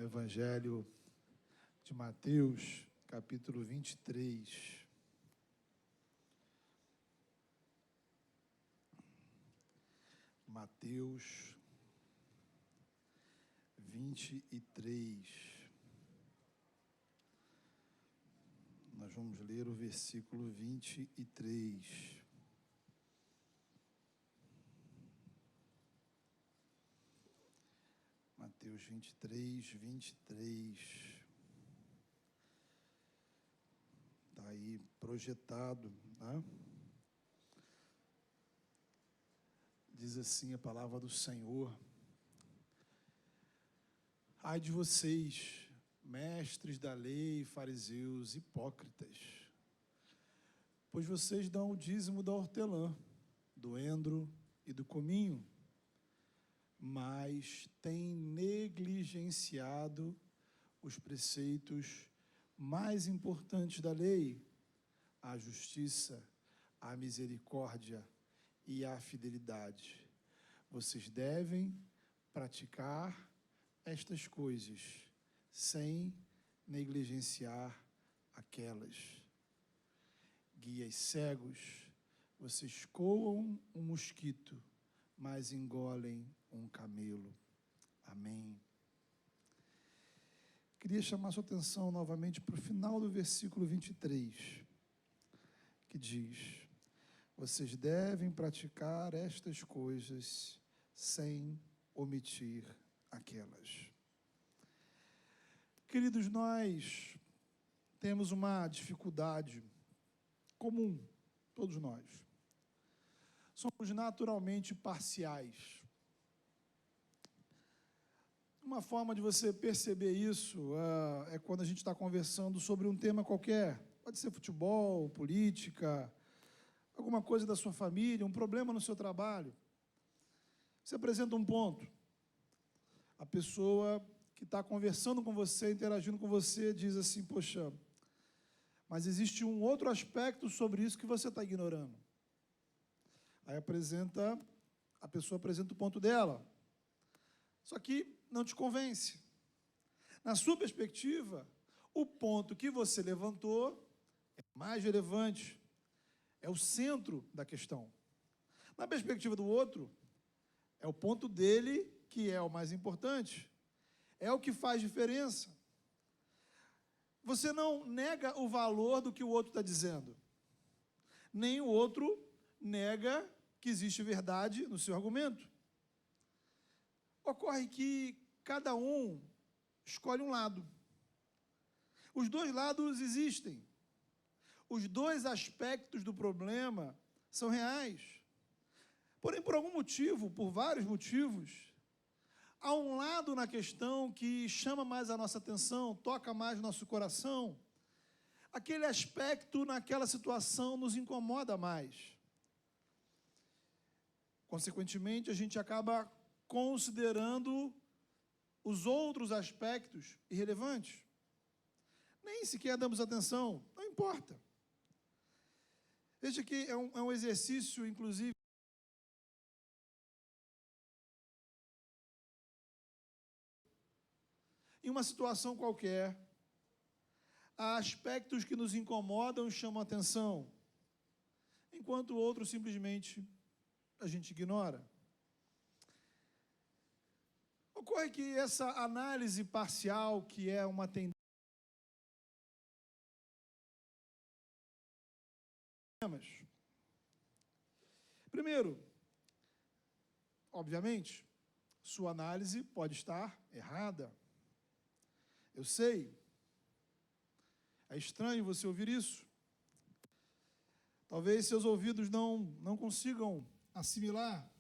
Evangelho de Mateus, capítulo 23. Mateus 23. Nós vamos ler o versículo 23. Mateus 23. Está aí projetado, né? Diz assim a palavra do Senhor: ai de vocês, mestres da lei, fariseus, hipócritas, pois vocês dão o dízimo da hortelã, do endro e do cominho, mas têm negligenciado os preceitos mais importantes da lei, a justiça, a misericórdia e a fidelidade. Vocês devem praticar estas coisas sem negligenciar aquelas. Guias cegos, vocês coam um mosquito, mas engolem um camelo. Amém. Queria chamar sua atenção novamente para o final do versículo 23, que diz: vocês devem praticar estas coisas sem omitir aquelas. Queridos, nós temos uma dificuldade comum, todos nós. Somos naturalmente parciais. Uma forma de você perceber isso é quando a gente está conversando sobre um tema qualquer. Pode ser futebol, política, alguma coisa da sua família, um problema no seu trabalho. Você apresenta um ponto. A pessoa que está conversando com você, interagindo com você, diz assim: poxa, mas existe um outro aspecto sobre isso que você está ignorando. Aí a pessoa apresenta o ponto dela. Só que não te convence. Na sua perspectiva, o ponto que você levantou é mais relevante, é o centro da questão. Na perspectiva do outro, é o ponto dele que é o mais importante, é o que faz diferença. Você não nega o valor do que o outro está dizendo, nem o outro nega que existe verdade no seu argumento. Ocorre que cada um escolhe um lado. Os dois lados existem. Os dois aspectos do problema são reais. Porém, por algum motivo, por vários motivos, há um lado na questão que chama mais a nossa atenção, toca mais nosso coração. Aquele aspecto naquela situação nos incomoda mais. Consequentemente, a gente acaba considerando os outros aspectos irrelevantes. Nem sequer damos atenção, não importa. Veja que é um exercício, inclusive, em uma situação qualquer, há aspectos que nos incomodam e chamam a atenção, enquanto outros simplesmente a gente ignora. Ocorre que essa análise parcial, que é uma tendência, primeiro, obviamente, sua análise pode estar errada. Eu sei. É estranho você ouvir isso. Talvez seus ouvidos não consigam assimilar.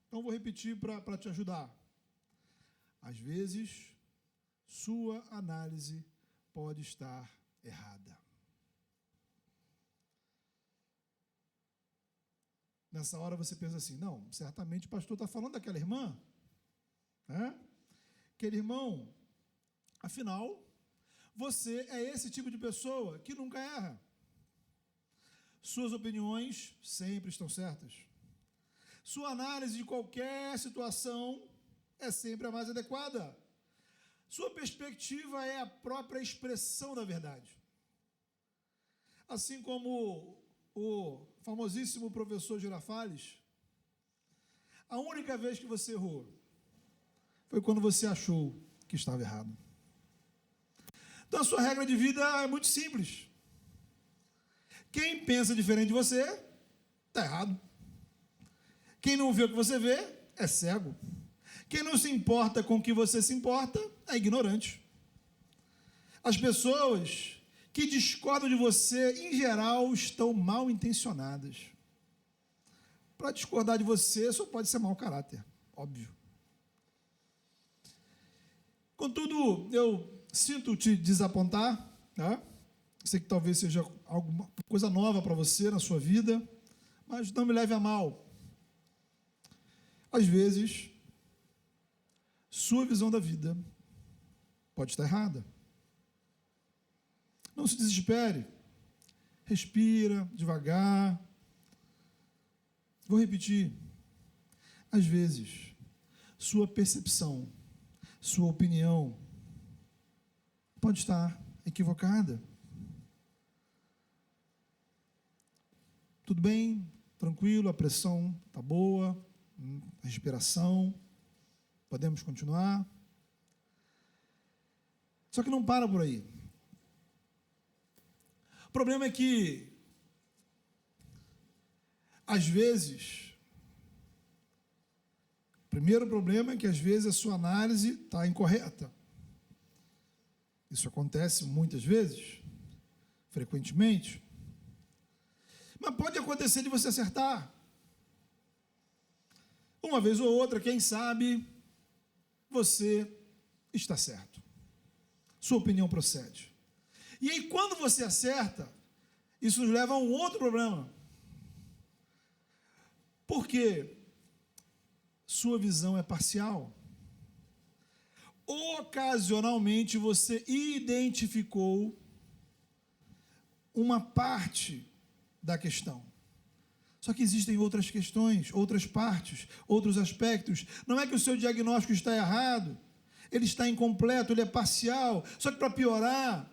Então, vou repetir para te ajudar. Às vezes, sua análise pode estar errada. Nessa hora você pensa assim: não, certamente o pastor está falando daquela irmã, né? Aquele irmão, afinal, você é esse tipo de pessoa que nunca erra. Suas opiniões sempre estão certas. Sua análise de qualquer situação é sempre a mais adequada. Sua perspectiva é a própria expressão da verdade. Assim como o famosíssimo professor Girafales, a única vez que você errou foi quando você achou que estava errado. Então a sua regra de vida é muito simples. Quem pensa diferente de você, está errado. Quem não vê o que você vê, é cego. Quem não se importa com o que você se importa, é ignorante. As pessoas que discordam de você, em geral, estão mal intencionadas. Para discordar de você, só pode ser mau caráter, óbvio. Contudo, eu sinto te desapontar, tá? Sei que talvez seja alguma coisa nova para você na sua vida, mas não me leve a mal. Às vezes, sua visão da vida pode estar errada. Não se desespere. Respira devagar. Vou repetir. Às vezes, sua percepção, sua opinião pode estar equivocada. Tudo bem? Tranquilo? A pressão está boa? A respiração? Podemos continuar? Só que não para por aí. O problema é que, às vezes, o primeiro problema é que, às vezes, a sua análise está incorreta. Isso acontece muitas vezes, frequentemente. Mas pode acontecer de você acertar. Uma vez ou outra, quem sabe, você está certo. Sua opinião procede. E aí, quando você acerta, isso nos leva a um outro problema. Porque sua visão é parcial. Ocasionalmente, você identificou uma parte da questão. Só que existem outras questões, outras partes, outros aspectos. Não é que o seu diagnóstico está errado, ele está incompleto, ele é parcial. Só que para piorar,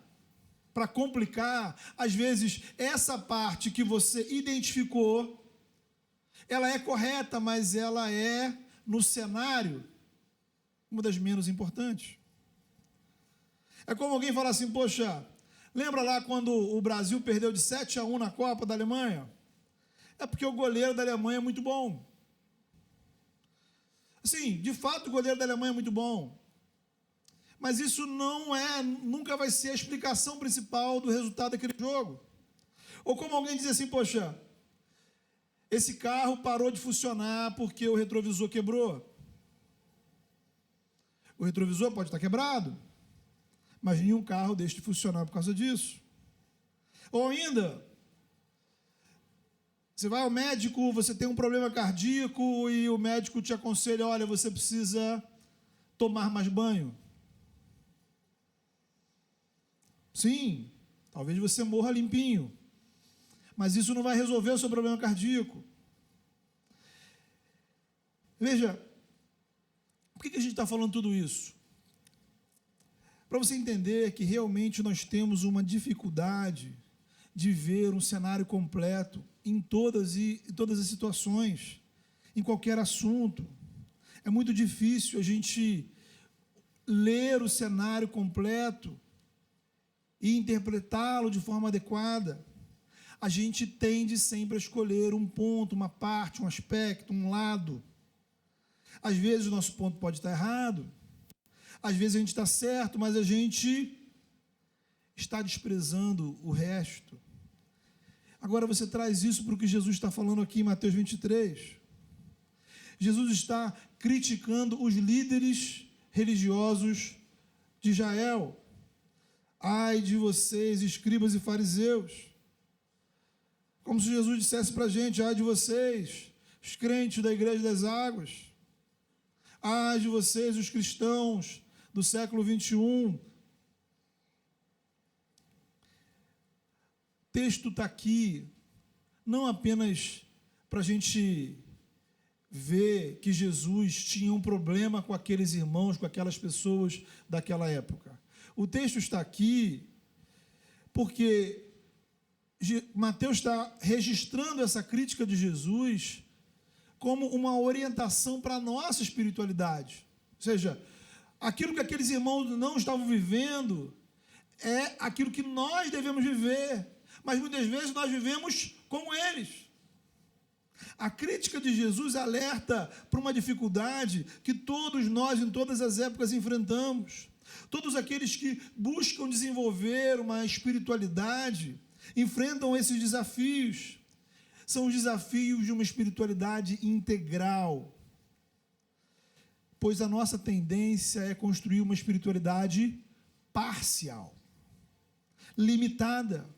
para complicar, às vezes essa parte que você identificou, ela é correta, mas ela é, no cenário, uma das menos importantes. É como alguém falar assim, poxa, lembra lá quando o Brasil perdeu de 7-1 na Copa da Alemanha? É porque o goleiro da Alemanha é muito bom. Sim, de fato o goleiro da Alemanha é muito bom. Mas isso nunca vai ser a explicação principal do resultado daquele jogo. Ou como alguém diz assim, poxa, esse carro parou de funcionar porque o retrovisor quebrou. O retrovisor pode estar quebrado, mas nenhum carro deixa de funcionar por causa disso. Ou ainda, você vai ao médico, você tem um problema cardíaco e o médico te aconselha, olha, você precisa tomar mais banho. Sim, talvez você morra limpinho, mas isso não vai resolver o seu problema cardíaco. Veja, por que a gente está falando tudo isso? Para você entender que realmente nós temos uma dificuldade de ver um cenário completo em todas as situações, em qualquer assunto. É muito difícil a gente ler o cenário completo e interpretá-lo de forma adequada. A gente tende sempre a escolher um ponto, uma parte, um aspecto, um lado. Às vezes o nosso ponto pode estar errado, às vezes a gente está certo, mas a gente está desprezando o resto. Agora você traz isso para o que Jesus está falando aqui em Mateus 23. Jesus está criticando os líderes religiosos de Israel. Ai de vocês, escribas e fariseus. Como se Jesus dissesse para a gente, ai de vocês, os crentes da igreja das águas. Ai de vocês, os cristãos do século 21. O texto está aqui, não apenas para a gente vê que Jesus tinha um problema com aqueles irmãos, com aquelas pessoas daquela época. O texto está aqui porque Mateus está registrando essa crítica de Jesus como uma orientação para a nossa espiritualidade. Ou seja, aquilo que aqueles irmãos não estavam vivendo é aquilo que nós devemos viver, mas muitas vezes nós vivemos como eles. A crítica de Jesus alerta para uma dificuldade que todos nós, em todas as épocas, enfrentamos. Todos aqueles que buscam desenvolver uma espiritualidade enfrentam esses desafios. São os desafios de uma espiritualidade integral. Pois a nossa tendência é construir uma espiritualidade parcial, limitada.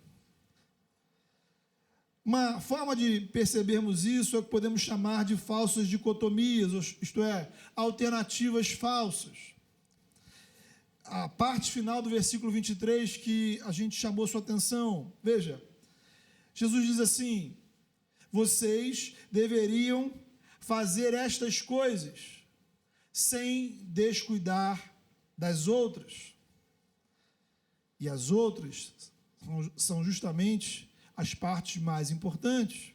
Uma forma de percebermos isso é o que podemos chamar de falsas dicotomias, isto é, alternativas falsas. A parte final do versículo 23 que a gente chamou sua atenção, veja, Jesus diz assim: vocês deveriam fazer estas coisas sem descuidar das outras. E as outras são justamente as partes mais importantes.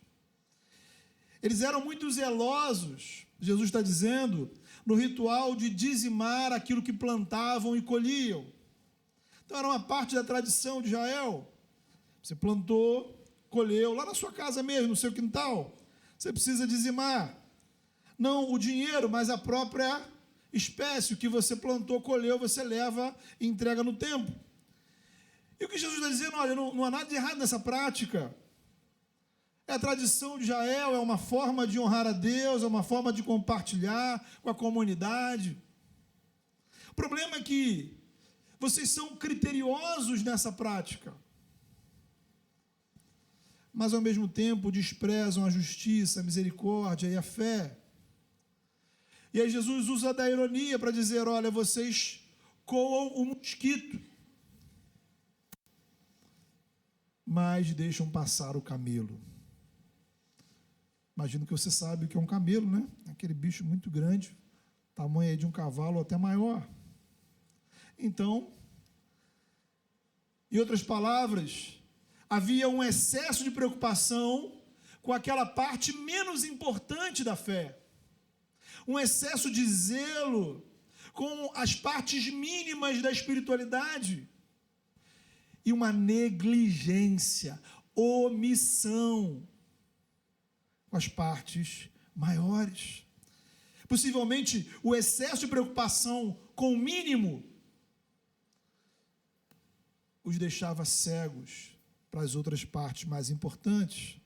Eles eram muito zelosos, Jesus está dizendo, no ritual de dizimar aquilo que plantavam e colhiam. Então era uma parte da tradição de Israel. Você plantou, colheu, lá na sua casa mesmo, no seu quintal, você precisa dizimar. Não o dinheiro, mas a própria espécie, o que você plantou, colheu, você leva e entrega no templo. E o que Jesus está dizendo, olha, não há nada de errado nessa prática. É a tradição de Israel, é uma forma de honrar a Deus, é uma forma de compartilhar com a comunidade. O problema é que vocês são criteriosos nessa prática, mas ao mesmo tempo desprezam a justiça, a misericórdia e a fé. E aí Jesus usa da ironia para dizer, olha, vocês coam o mosquito, mas deixam passar o camelo. Imagino que você sabe o que é um camelo, né? Aquele bicho muito grande, tamanho aí de um cavalo ou até maior. Então, em outras palavras, havia um excesso de preocupação com aquela parte menos importante da fé. Um excesso de zelo com as partes mínimas da espiritualidade. E uma negligência, omissão com as partes maiores. Possivelmente, o excesso de preocupação com o mínimo os deixava cegos para as outras partes mais importantes.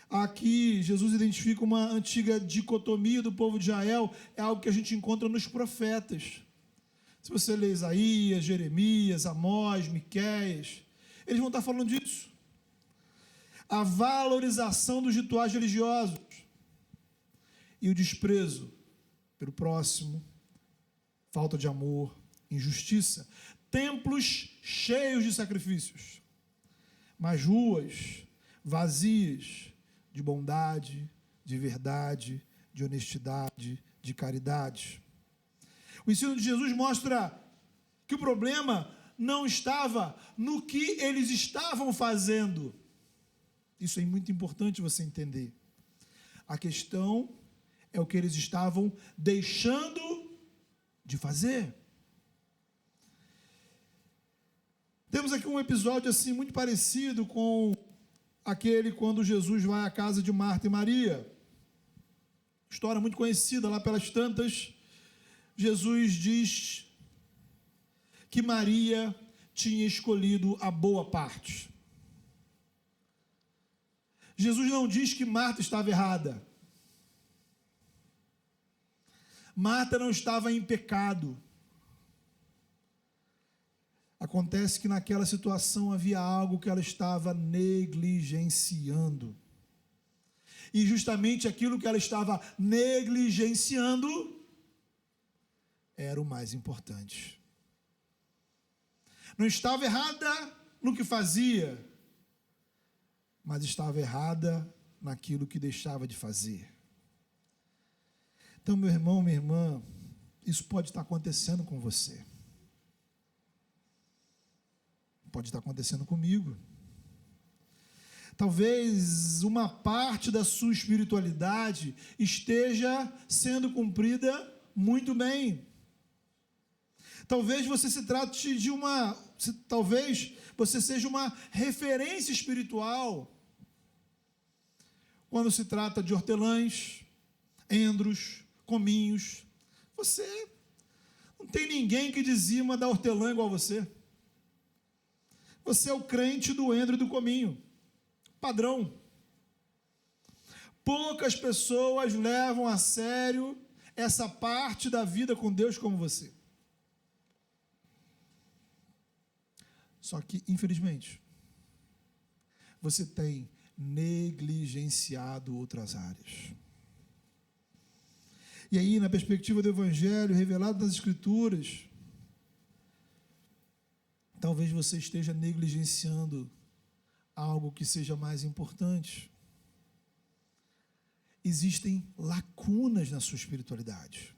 Aqui, Jesus identifica uma antiga dicotomia do povo de Israel, é algo que a gente encontra nos profetas. Se você lê Isaías, Jeremias, Amós, Miqueias, eles vão estar falando disso. A valorização dos rituais religiosos e o desprezo pelo próximo, falta de amor, injustiça. Templos cheios de sacrifícios, mas ruas vazias de bondade, de verdade, de honestidade, de caridade. O ensino de Jesus mostra que o problema não estava no que eles estavam fazendo. Isso é muito importante você entender. A questão é o que eles estavam deixando de fazer. Temos aqui um episódio assim muito parecido com aquele quando Jesus vai à casa de Marta e Maria. História muito conhecida, lá pelas tantas. Jesus diz que Maria tinha escolhido a boa parte. Jesus não diz que Marta estava errada. Marta não estava em pecado. Acontece que naquela situação havia algo que ela estava negligenciando. E justamente aquilo que ela estava negligenciando era o mais importante. Não estava errada no que fazia, mas estava errada naquilo que deixava de fazer. Então, meu irmão, minha irmã, isso pode estar acontecendo com você. Pode estar acontecendo comigo. Talvez uma parte da sua espiritualidade esteja sendo cumprida muito bem. Talvez você se trate de talvez você seja uma referência espiritual quando se trata de hortelãs, endros, cominhos. Você não tem ninguém que dizima da hortelã igual você. Você é o crente do endro e do cominho. Padrão. Poucas pessoas levam a sério essa parte da vida com Deus como você. Só que, infelizmente, você tem negligenciado outras áreas. E aí, na perspectiva do Evangelho, revelado nas Escrituras, talvez você esteja negligenciando algo que seja mais importante. Existem lacunas na sua espiritualidade.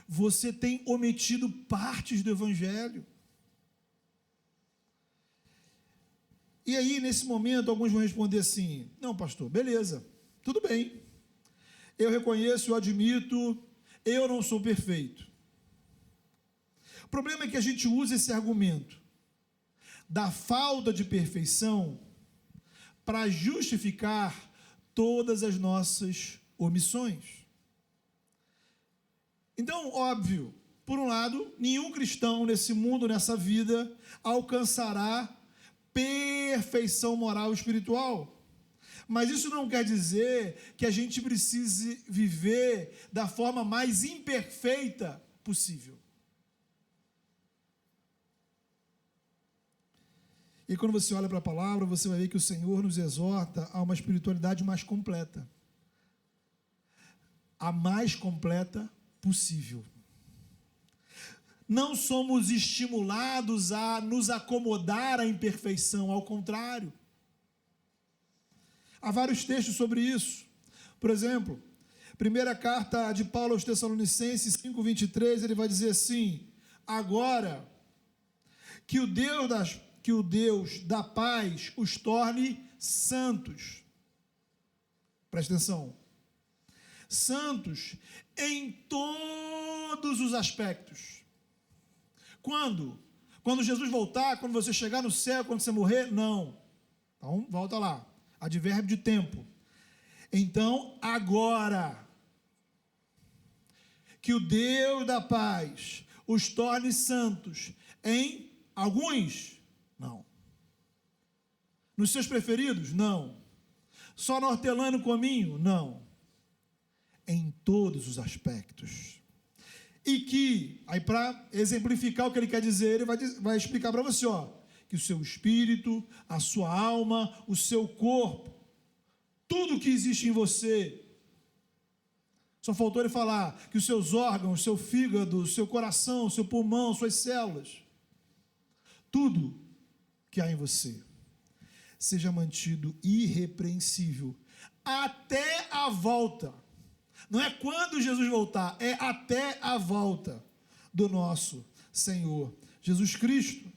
Você tem omitido partes do Evangelho. E aí, nesse momento, alguns vão responder assim: não, pastor, beleza, tudo bem. Eu reconheço, eu admito, eu não sou perfeito. O problema é que a gente usa esse argumento da falta de perfeição para justificar todas as nossas omissões. Então, óbvio, por um lado, nenhum cristão nesse mundo, nessa vida, alcançará perfeição moral e espiritual. Mas isso não quer dizer que a gente precise viver da forma mais imperfeita possível. E quando você olha para a palavra, você vai ver que o Senhor nos exorta a uma espiritualidade mais completa. A mais completa possível. Não somos estimulados a nos acomodar à imperfeição, ao contrário. Há vários textos sobre isso. Por exemplo, primeira carta de Paulo aos Tessalonicenses 5:23, ele vai dizer assim: agora que o Deus da paz os torne santos. Presta atenção. Santos em todos os aspectos. Quando? Quando Jesus voltar, quando você chegar no céu, quando você morrer? Não. Então, volta lá. Advérbio de tempo. Então, agora, que o Deus da paz os torne santos em alguns? Não. Nos seus preferidos? Não. Só no hortelã e no cominho? Não. Em todos os aspectos. E que, aí para exemplificar o que ele quer dizer, ele vai explicar para você, que o seu espírito, a sua alma, o seu corpo, tudo que existe em você, só faltou ele falar que os seus órgãos, o seu fígado, o seu coração, o seu pulmão, suas células, tudo que há em você, seja mantido irrepreensível até a volta. Não é quando Jesus voltar, é até a volta do nosso Senhor Jesus Cristo.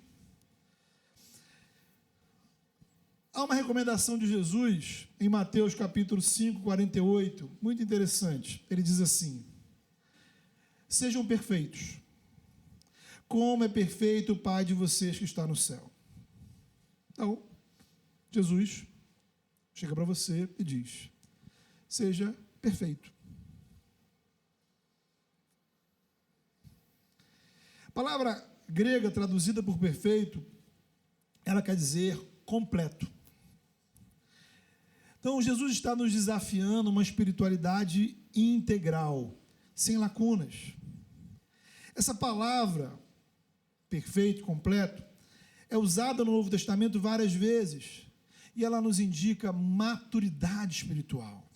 Há uma recomendação de Jesus em Mateus capítulo 5, 48, muito interessante. Ele diz assim: sejam perfeitos, como é perfeito o Pai de vocês que está no céu. Então, Jesus chega para você e diz: seja perfeito. A palavra grega traduzida por perfeito, ela quer dizer completo. Então, Jesus está nos desafiando uma espiritualidade integral, sem lacunas. Essa palavra, perfeito, completo, é usada no Novo Testamento várias vezes, e ela nos indica maturidade espiritual.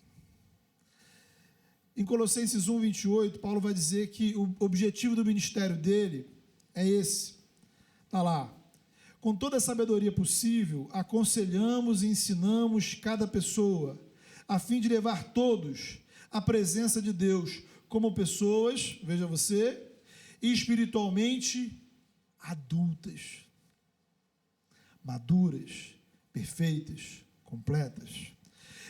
Em Colossenses 1, 28, Paulo vai dizer que o objetivo do ministério dele é esse. Está lá. Com toda a sabedoria possível, aconselhamos e ensinamos cada pessoa, a fim de levar todos a presença de Deus como pessoas, veja você, espiritualmente adultas, maduras, perfeitas, completas.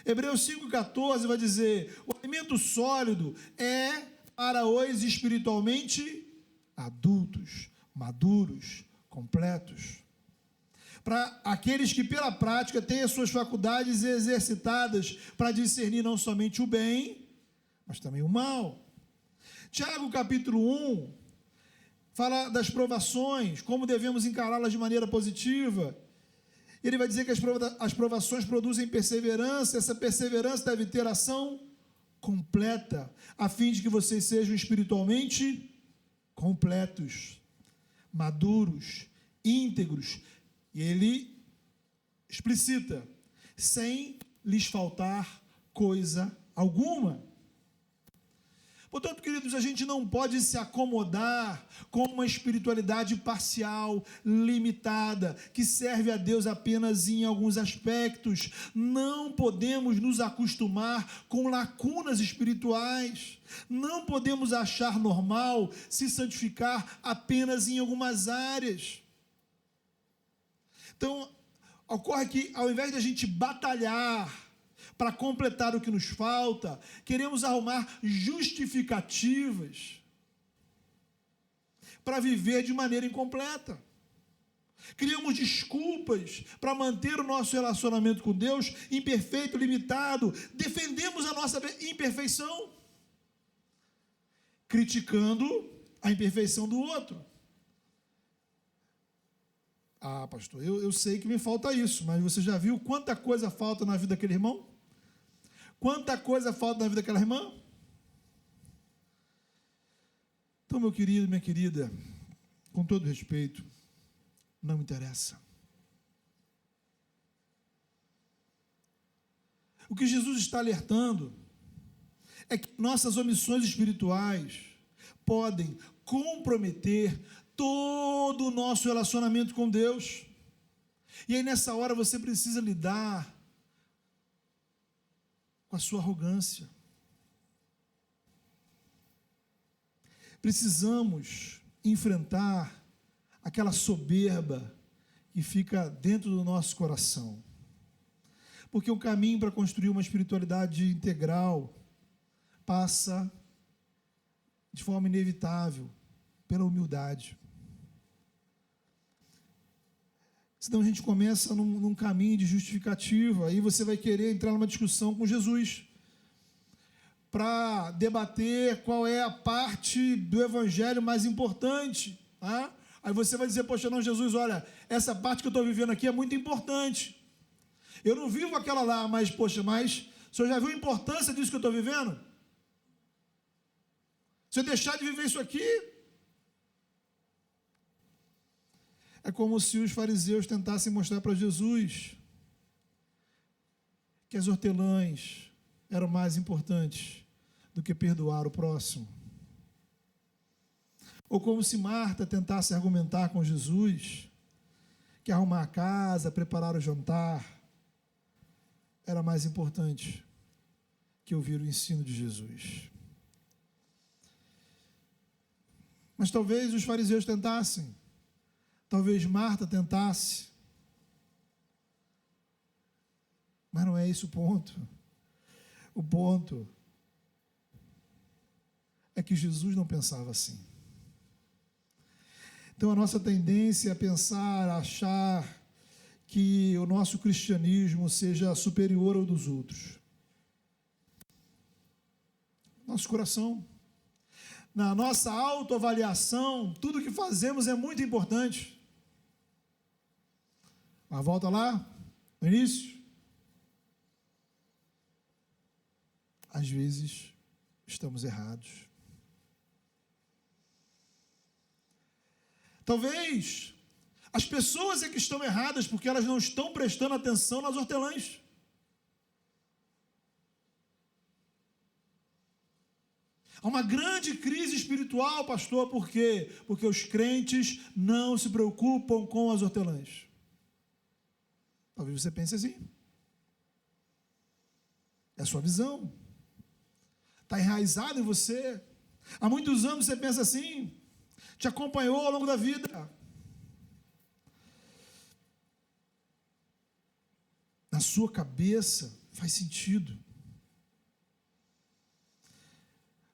Hebreus 5,14 vai dizer: o alimento sólido é para os espiritualmente adultos, maduros, completos. Para aqueles que pela prática têm as suas faculdades exercitadas para discernir não somente o bem, mas também o mal. Tiago capítulo 1 fala das provações, como devemos encará-las de maneira positiva. Ele vai dizer que as provações produzem perseverança, essa perseverança deve ter ação completa, a fim de que vocês sejam espiritualmente completos, maduros, íntegros, e ele explicita, sem lhes faltar coisa alguma. Portanto, queridos, a gente não pode se acomodar com uma espiritualidade parcial, limitada, que serve a Deus apenas em alguns aspectos. Não podemos nos acostumar com lacunas espirituais. Não podemos achar normal se santificar apenas em algumas áreas. Então, ocorre que, ao invés de a gente batalhar para completar o que nos falta, queremos arrumar justificativas para viver de maneira incompleta. Criamos desculpas para manter o nosso relacionamento com Deus imperfeito, limitado. Defendemos a nossa imperfeição, criticando a imperfeição do outro. Ah, pastor, eu sei que me falta isso, mas você já viu quanta coisa falta na vida daquele irmão? Quanta coisa falta na vida daquela irmã? Então, meu querido, minha querida, com todo respeito, não interessa. O que Jesus está alertando é que nossas omissões espirituais podem comprometer todo o nosso relacionamento com Deus. E aí, nessa hora, você precisa lidar com a sua arrogância. Precisamos enfrentar aquela soberba que fica dentro do nosso coração. Porque o caminho para construir uma espiritualidade integral passa de forma inevitável pela humildade. Senão a gente começa num caminho de justificativa, aí você vai querer entrar numa discussão com Jesus para debater qual é a parte do evangelho mais importante. Tá? Aí você vai dizer: poxa, não, Jesus, olha, essa parte que eu estou vivendo aqui é muito importante. Eu não vivo aquela lá, mas, poxa, mas o senhor já viu a importância disso que eu estou vivendo? Se eu deixar de viver isso aqui, é como se os fariseus tentassem mostrar para Jesus que as hortelãs eram mais importantes do que perdoar o próximo. Ou como se Marta tentasse argumentar com Jesus que arrumar a casa, preparar o jantar, era mais importante que ouvir o ensino de Jesus. Mas talvez os fariseus tentassem, talvez Marta tentasse, mas não é esse o ponto. O ponto é que Jesus não pensava assim. Então a nossa tendência é pensar, achar que o nosso cristianismo seja superior ao dos outros. Nosso coração, na nossa autoavaliação, tudo que fazemos é muito importante. Mas volta lá, no início. Às vezes estamos errados. Talvez as pessoas é que estão erradas porque elas não estão prestando atenção nas hortelãs. Há uma grande crise espiritual, pastor, por quê? Porque os crentes não se preocupam com as hortelãs. Talvez você pense assim. É a sua visão. está enraizado em você. Há muitos anos você pensa assim, te acompanhou ao longo da vida. Na sua cabeça faz sentido.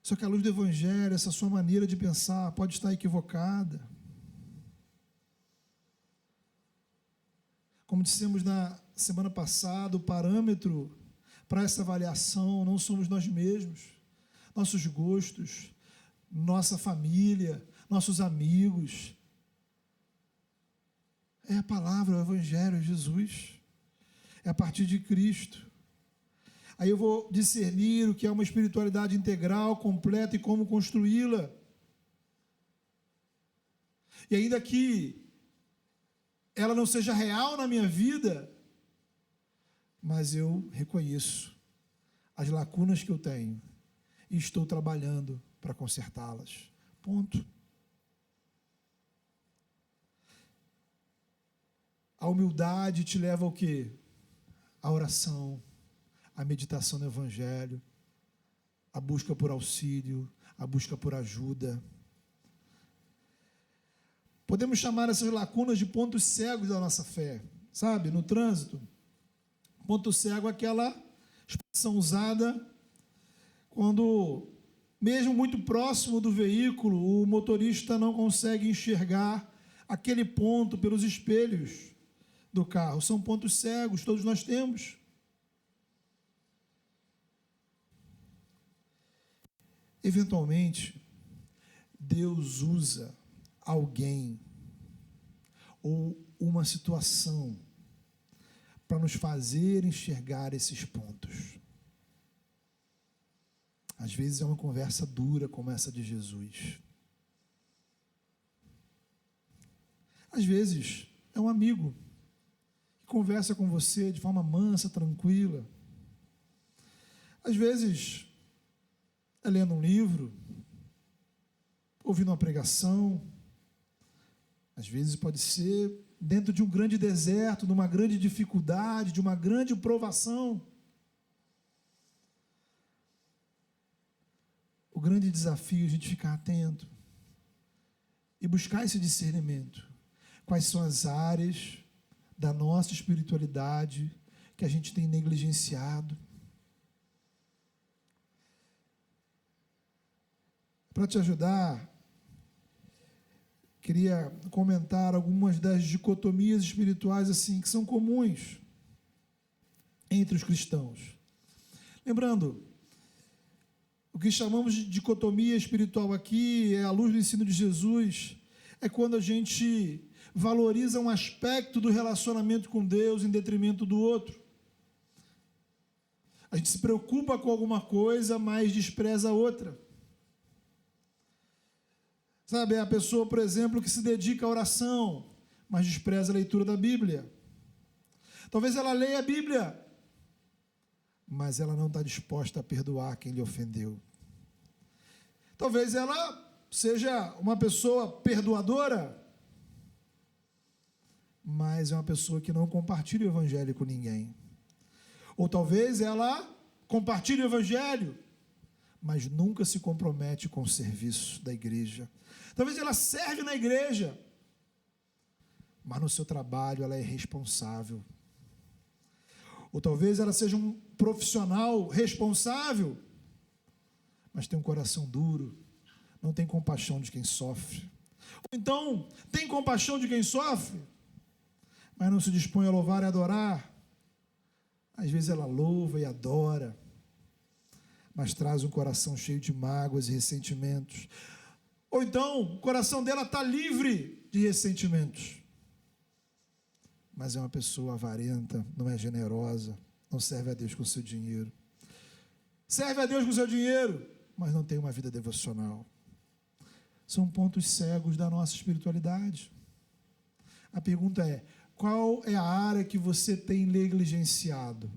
Só que à luz do Evangelho, essa sua maneira de pensar pode estar equivocada. Como dissemos na semana passada, o parâmetro para essa avaliação não somos nós mesmos, nossos gostos, nossa família, nossos amigos. É a palavra, o Evangelho, é Jesus. É a partir de Cristo. Aí eu vou discernir o que é uma espiritualidade integral, completa e como construí-la. E ainda que ela não seja real na minha vida, mas eu reconheço as lacunas que eu tenho e estou trabalhando para consertá-las. Ponto. A humildade te leva ao quê? A oração, a meditação no Evangelho, a busca por auxílio, a busca por ajuda. Podemos chamar essas lacunas de pontos cegos da nossa fé, sabe? No trânsito, ponto cego é aquela expressão usada quando, mesmo muito próximo do veículo, o motorista não consegue enxergar aquele ponto pelos espelhos do carro. São pontos cegos, todos nós temos. Eventualmente, Deus usa alguém ou uma situação para nos fazer enxergar esses pontos. Às vezes é uma conversa dura como essa de Jesus. Às vezes é um amigo que conversa com você de forma mansa, tranquila. Às vezes é lendo um livro, ouvindo uma pregação. Às vezes pode ser dentro de um grande deserto, de uma grande dificuldade, de uma grande provação. O grande desafio é a gente ficar atento e buscar esse discernimento. Quais são as áreas da nossa espiritualidade que a gente tem negligenciado? Para te ajudar, queria comentar algumas das dicotomias espirituais assim que são comuns entre os cristãos. Lembrando, o que chamamos de dicotomia espiritual aqui, à luz do ensino de Jesus, é quando a gente valoriza um aspecto do relacionamento com Deus em detrimento do outro. A gente se preocupa com alguma coisa, mas despreza a outra. Sabe, é a pessoa, por exemplo, que se dedica à oração, mas despreza a leitura da Bíblia. Talvez ela leia a Bíblia, mas ela não está disposta a perdoar quem lhe ofendeu. Talvez ela seja uma pessoa perdoadora, mas é uma pessoa que não compartilha o Evangelho com ninguém. Ou talvez ela compartilhe o Evangelho, mas nunca se compromete com o serviço da igreja. Talvez ela serve na igreja, mas no seu trabalho ela é irresponsável. Ou talvez ela seja um profissional responsável, mas tem um coração duro, não tem compaixão de quem sofre. Ou então, tem compaixão de quem sofre, mas não se dispõe a louvar e adorar. Às vezes ela louva e adora, mas traz um coração cheio de mágoas e ressentimentos. Ou então, o coração dela está livre de ressentimentos, mas é uma pessoa avarenta, não é generosa, não serve a Deus com o seu dinheiro. Serve a Deus com o seu dinheiro, mas não tem uma vida devocional. São pontos cegos da nossa espiritualidade. A pergunta é, qual é a área que você tem negligenciado?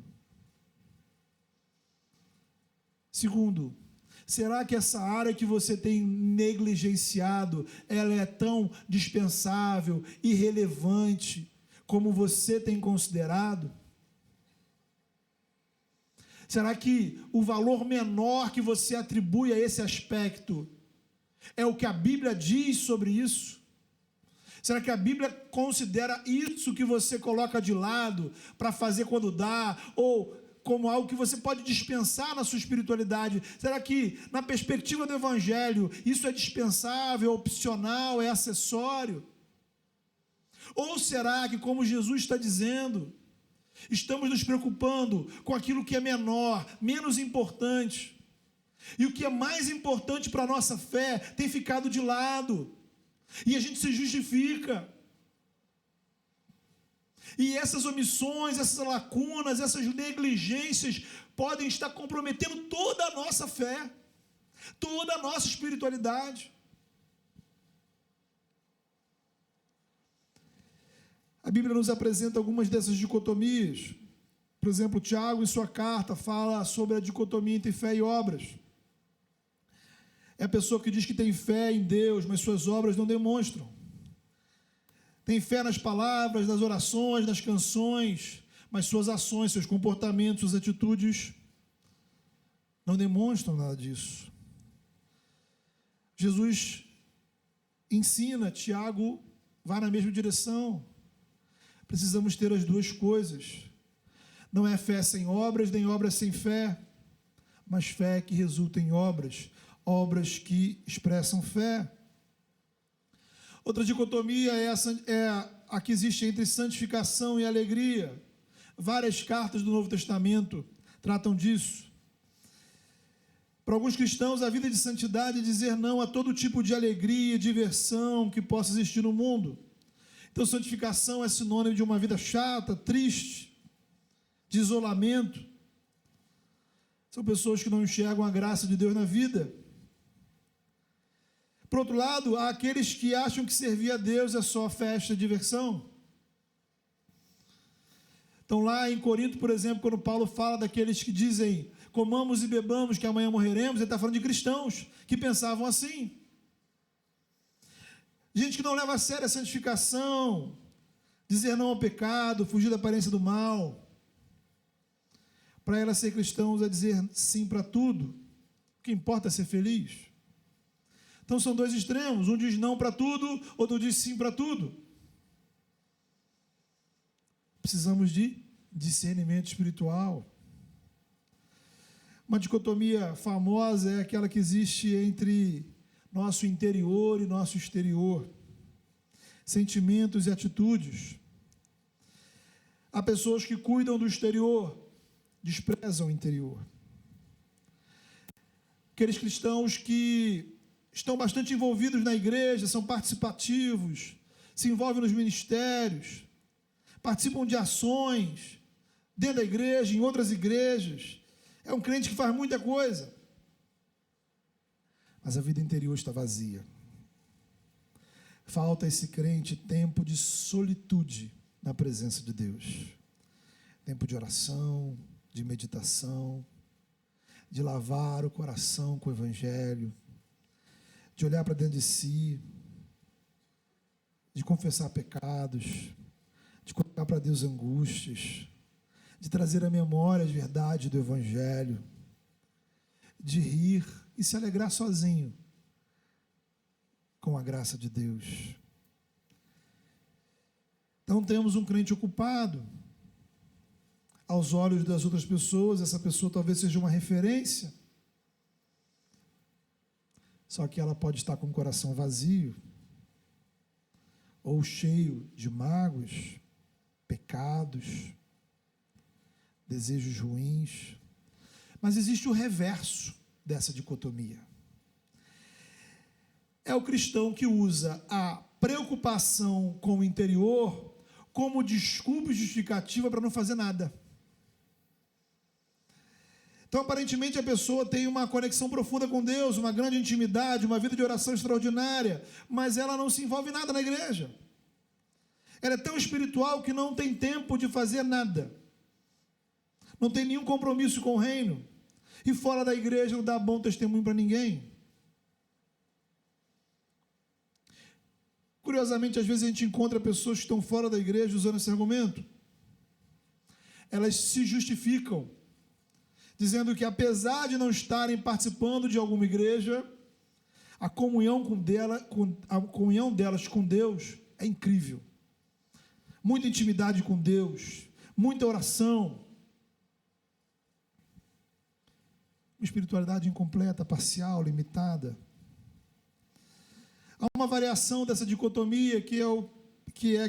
Segundo, será que essa área que você tem negligenciado, ela é tão dispensável, irrelevante, como você tem considerado? Será que o valor menor que você atribui a esse aspecto é o que a Bíblia diz sobre isso? Será que a Bíblia considera isso que você coloca de lado para fazer quando dá, ou como algo que você pode dispensar na sua espiritualidade? Será que, na perspectiva do Evangelho, isso é dispensável, é opcional, é acessório? Ou será que, como Jesus está dizendo, estamos nos preocupando com aquilo que é menor, menos importante, e o que é mais importante para a nossa fé tem ficado de lado, e a gente se justifica? E essas omissões, essas lacunas, essas negligências podem estar comprometendo toda a nossa fé, toda a nossa espiritualidade. A Bíblia nos apresenta algumas dessas dicotomias. Por exemplo, Tiago, em sua carta, fala sobre a dicotomia entre fé e obras. É a pessoa que diz que tem fé em Deus, mas suas obras não demonstram. Tem fé nas palavras, nas orações, nas canções, mas suas ações, seus comportamentos, suas atitudes não demonstram nada disso. Jesus ensina, Tiago vai na mesma direção. Precisamos ter as duas coisas. Não é fé sem obras, nem obras sem fé, mas fé que resulta em obras, obras que expressam fé. Outra dicotomia é a que existe entre santificação e alegria. Várias cartas do Novo Testamento tratam disso. Para alguns cristãos, a vida de santidade é dizer não a todo tipo de alegria e diversão que possa existir no mundo. Então, santificação é sinônimo de uma vida chata, triste, de isolamento. São pessoas que não enxergam a graça de Deus na vida. Por outro lado, há aqueles que acham que servir a Deus é só festa e diversão. Então, lá em Corinto, por exemplo, quando Paulo fala daqueles que dizem comamos e bebamos que amanhã morreremos, ele está falando de cristãos que pensavam assim. Gente que não leva a sério a santificação, dizer não ao pecado, fugir da aparência do mal. Para ela ser cristãos é dizer sim para tudo. O que importa é ser feliz. Então são dois extremos, um diz não para tudo, outro diz sim para tudo. Precisamos de discernimento espiritual. Uma dicotomia famosa é aquela que existe entre nosso interior e nosso exterior, sentimentos e atitudes. Há pessoas que cuidam do exterior, desprezam o interior. Aqueles cristãos que estão bastante envolvidos na igreja, são participativos, se envolvem nos ministérios, participam de ações dentro da igreja, em outras igrejas. É um crente que faz muita coisa, mas a vida interior está vazia. Falta a esse crente tempo de solitude na presença de Deus, tempo de oração, de meditação, de lavar o coração com o Evangelho, de olhar para dentro de si, de confessar pecados, de colocar para Deus angústias, de trazer à memória as verdades do Evangelho, de rir e se alegrar sozinho com a graça de Deus. Então temos um crente ocupado. Aos olhos das outras pessoas, essa pessoa talvez seja uma referência, só que ela pode estar com o coração vazio, ou cheio de mágoas, pecados, desejos ruins. Mas existe o reverso dessa dicotomia. É o cristão que usa a preocupação com o interior como desculpa e justificativa para não fazer nada. Então, aparentemente, a pessoa tem uma conexão profunda com Deus, uma grande intimidade, uma vida de oração extraordinária, mas ela não se envolve em nada na igreja. Ela é tão espiritual que não tem tempo de fazer nada. Não tem nenhum compromisso com o reino. E fora da igreja não dá bom testemunho para ninguém. Curiosamente, às vezes a gente encontra pessoas que estão fora da igreja usando esse argumento. Elas se justificam, dizendo que apesar de não estarem participando de alguma igreja, a comunhão delas com Deus é incrível. Muita intimidade com Deus, muita oração. Uma espiritualidade incompleta, parcial, limitada. Há uma variação dessa dicotomia que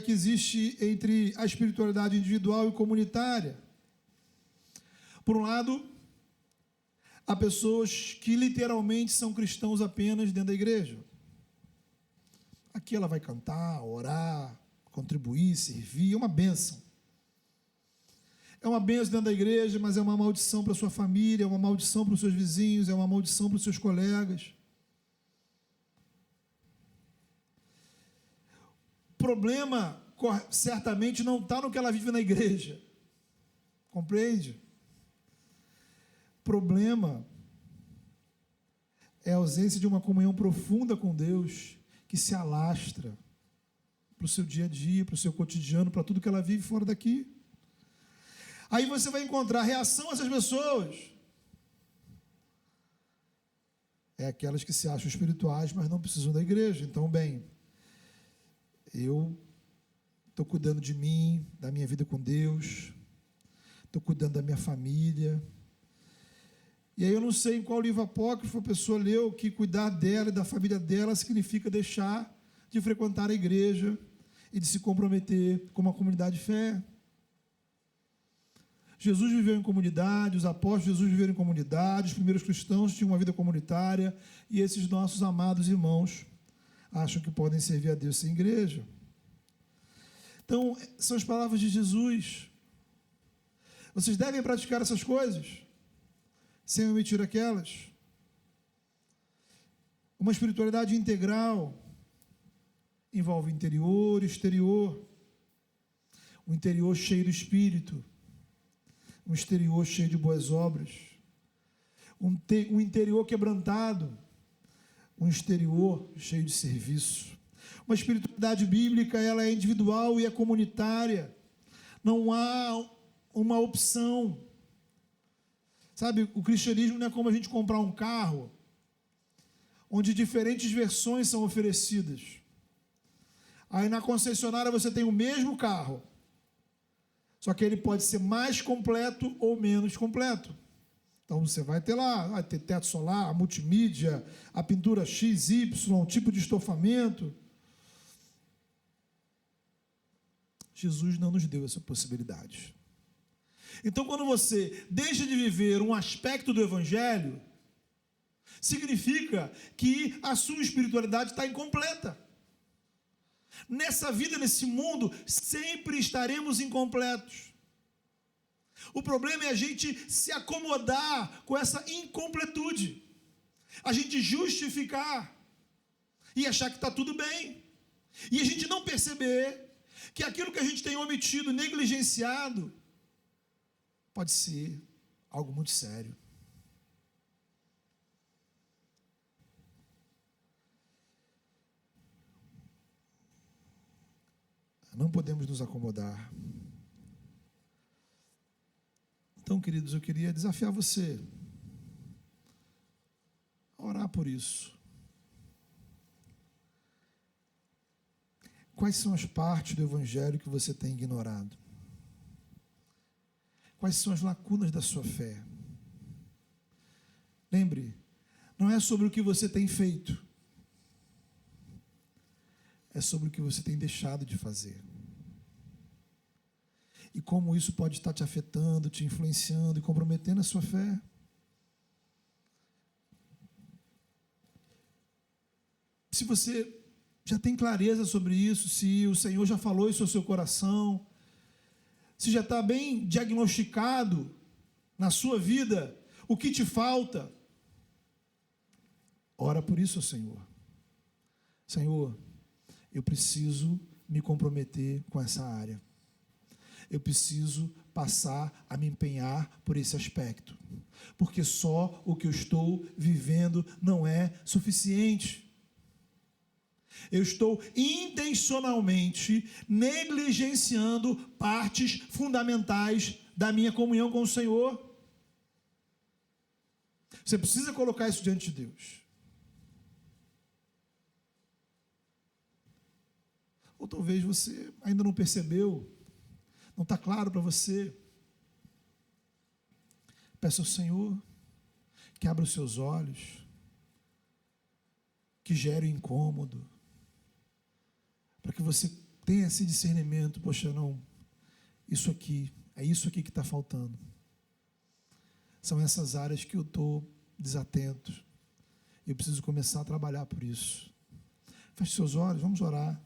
existe entre a espiritualidade individual e comunitária. Por um lado, há pessoas que literalmente são cristãos apenas dentro da igreja. Aqui ela vai cantar, orar, contribuir, servir, é uma bênção. É uma bênção dentro da igreja, mas é uma maldição para a sua família, é uma maldição para os seus vizinhos, é uma maldição para os seus colegas. O problema, certamente, não está no que ela vive na igreja. Compreende? O problema é a ausência de uma comunhão profunda com Deus, que se alastra para o seu dia a dia, para o seu cotidiano, para tudo que ela vive fora daqui. Aí você vai encontrar a reação dessas pessoas. É aquelas que se acham espirituais, mas não precisam da igreja. Então, bem, eu estou cuidando de mim, da minha vida com Deus, estou cuidando da minha família. E aí eu não sei em qual livro apócrifo a pessoa leu que cuidar dela e da família dela significa deixar de frequentar a igreja e de se comprometer com uma comunidade de fé. Jesus viveu em comunidade, os apóstolos de Jesus viveram em comunidade, os primeiros cristãos tinham uma vida comunitária, e esses nossos amados irmãos acham que podem servir a Deus sem igreja. Então, são as palavras de Jesus. Vocês devem praticar essas coisas, sem omitir aquelas. Uma espiritualidade integral envolve interior e exterior. O interior cheio do Espírito, um exterior cheio de boas obras, um interior quebrantado, um exterior cheio de serviço. Uma espiritualidade bíblica, ela é individual e é comunitária. Não há uma opção. Sabe, o cristianismo não é como a gente comprar um carro, onde diferentes versões são oferecidas. Aí na concessionária você tem o mesmo carro, só que ele pode ser mais completo ou menos completo. Então você vai ter lá, vai ter teto solar, a multimídia, a pintura XY, um tipo de estofamento. Jesus não nos deu essa possibilidade. Então, quando você deixa de viver um aspecto do Evangelho, significa que a sua espiritualidade está incompleta. Nessa vida, nesse mundo, sempre estaremos incompletos. O problema é a gente se acomodar com essa incompletude, a gente justificar e achar que está tudo bem, e a gente não perceber que aquilo que a gente tem omitido, negligenciado, pode ser algo muito sério. Não podemos nos acomodar. Então, queridos, eu queria desafiar você a orar por isso. Quais são as partes do Evangelho que você tem ignorado? Quais são as lacunas da sua fé? Lembre, não é sobre o que você tem feito, é sobre o que você tem deixado de fazer. E como isso pode estar te afetando, te influenciando e comprometendo a sua fé. Se você já tem clareza sobre isso, se o Senhor já falou isso ao seu coração, se já está bem diagnosticado na sua vida o que te falta, ora por isso ao Senhor. Senhor, eu preciso me comprometer com essa área. Eu preciso passar a me empenhar por esse aspecto, porque só o que eu estou vivendo não é suficiente. Eu estou intencionalmente negligenciando partes fundamentais da minha comunhão com o Senhor. Você precisa colocar isso diante de Deus. Ou talvez você ainda não percebeu, não está claro para você. Peça ao Senhor que abra os seus olhos, que gere o incômodo, para que você tenha esse discernimento. Poxa, não, isso aqui, é isso aqui que está faltando. São essas áreas que eu estou desatento. Eu preciso começar a trabalhar por isso. Feche seus olhos, vamos orar.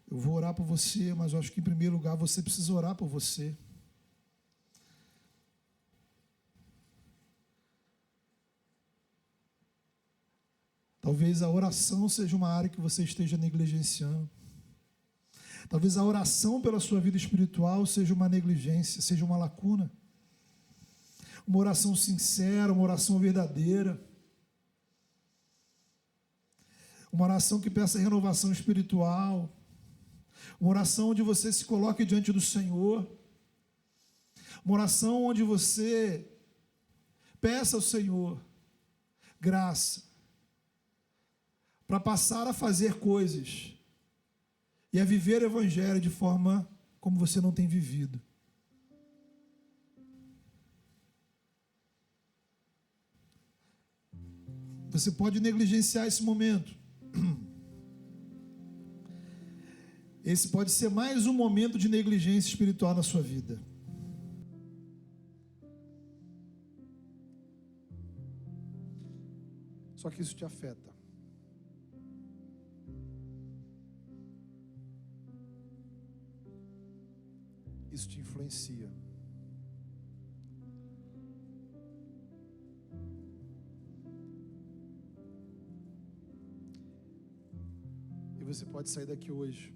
Eu vou orar por você, mas eu acho que em primeiro lugar você precisa orar por você. Talvez a oração seja uma área que você esteja negligenciando. Talvez a oração pela sua vida espiritual seja uma negligência, seja uma lacuna. Uma oração sincera, uma oração verdadeira. Uma oração que peça renovação espiritual. Uma oração onde você se coloque diante do Senhor. Uma oração onde você peça ao Senhor graça para passar a fazer coisas e a viver o Evangelho de forma como você não tem vivido. Você pode negligenciar esse momento. Esse pode ser mais um momento de negligência espiritual na sua vida. Só que isso te afeta. Isso te influencia. E você pode sair daqui hoje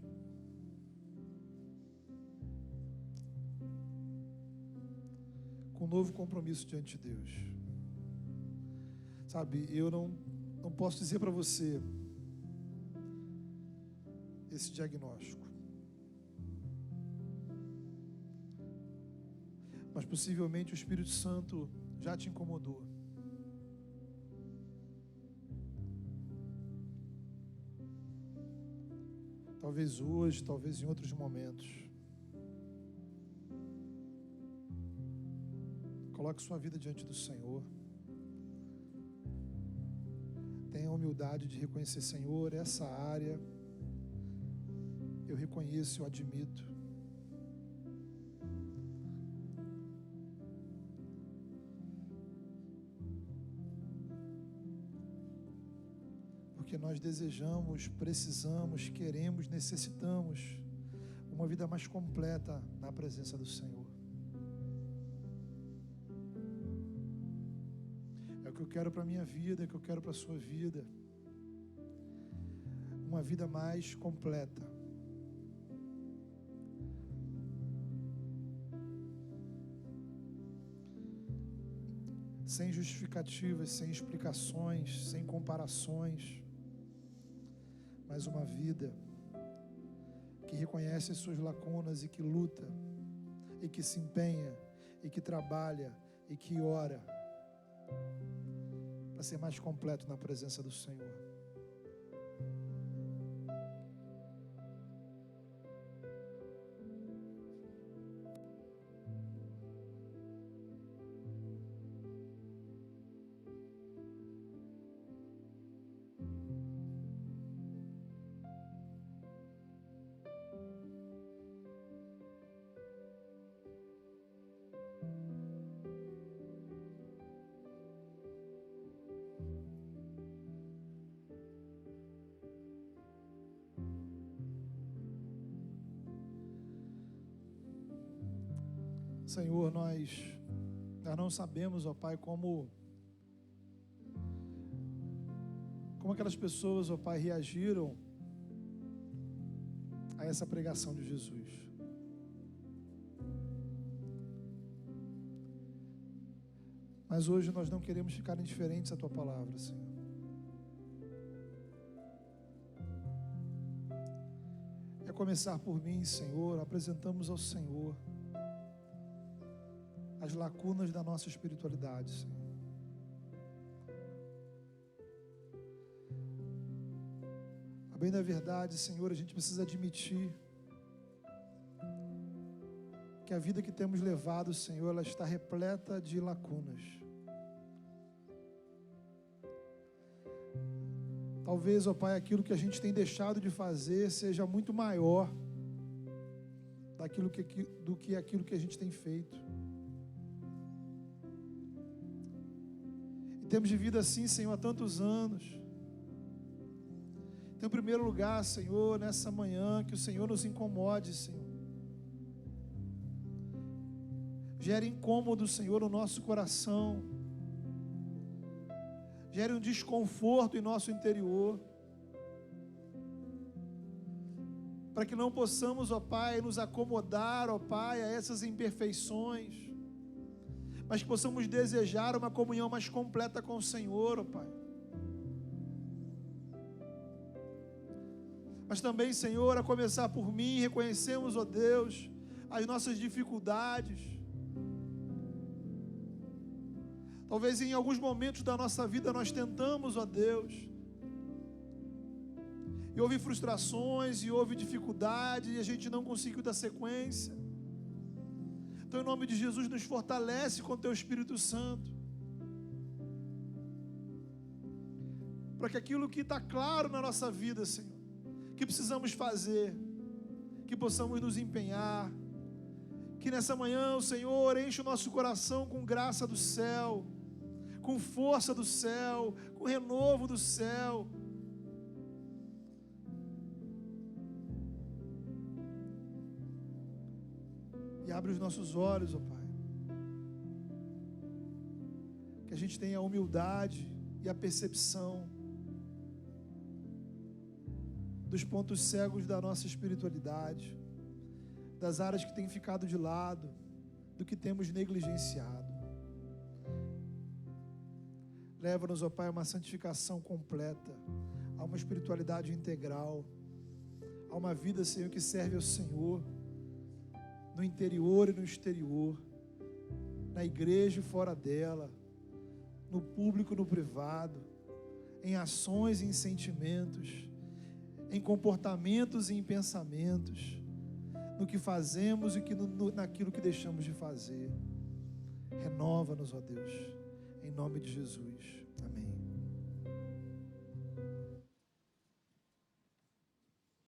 com um novo compromisso diante de Deus. Sabe, eu não posso dizer para você esse diagnóstico. Mas possivelmente o Espírito Santo já te incomodou. Talvez hoje, talvez em outros momentos. Coloque sua vida diante do Senhor. Tenha a humildade de reconhecer, Senhor, essa área eu reconheço, eu admito. Porque nós desejamos, precisamos, queremos, necessitamos uma vida mais completa na presença do Senhor. É o que eu quero para a minha vida, é o que eu quero para a sua vida. Uma vida mais completa. Sem justificativas, sem explicações, sem comparações. Mas uma vida que reconhece as suas lacunas e que luta, e que se empenha, e que trabalha, e que ora, para ser mais completo na presença do Senhor. Senhor, nós não sabemos, ó Pai, como aquelas pessoas, ó Pai, reagiram a essa pregação de Jesus. Mas hoje nós não queremos ficar indiferentes à Tua palavra, Senhor. É começar por mim, Senhor, apresentamos ao Senhor as lacunas da nossa espiritualidade, Senhor. A bem da verdade, Senhor, a gente precisa admitir que a vida que temos levado, Senhor, ela está repleta de lacunas. Talvez, ó Pai, aquilo que a gente tem deixado de fazer seja muito maior do que aquilo que a gente tem feito. E temos vivido assim, Senhor, há tantos anos. Então, em primeiro lugar, Senhor, nessa manhã, que o Senhor nos incomode, Senhor. Gere incômodo, Senhor, no nosso coração. Gere um desconforto em nosso interior. Para que não possamos, ó Pai, nos acomodar, ó Pai, a essas imperfeições. Mas que possamos desejar uma comunhão mais completa com o Senhor, ó Pai. Mas também, Senhor, a começar por mim, reconhecemos, ó Deus, as nossas dificuldades. Talvez em alguns momentos da nossa vida nós tentamos, ó Deus, e houve frustrações, e houve dificuldade, e a gente não conseguiu dar sequência. Então, em nome de Jesus, nos fortalece com o Teu Espírito Santo, para que aquilo que está claro na nossa vida, Senhor, que precisamos fazer, que possamos nos empenhar, que nessa manhã o Senhor enche o nosso coração com graça do céu, com força do céu, com renovo do céu. E abre os nossos olhos, ó Pai, que a gente tenha a humildade e a percepção dos pontos cegos da nossa espiritualidade, das áreas que têm ficado de lado, do que temos negligenciado. Leva-nos, ó Pai, a uma santificação completa, a uma espiritualidade integral, a uma vida, Senhor, que serve ao Senhor, no interior e no exterior, na igreja e fora dela, no público e no privado, em ações e em sentimentos, em comportamentos e em pensamentos, no que fazemos e naquilo que deixamos de fazer. Renova-nos, ó Deus, em nome de Jesus. Amém.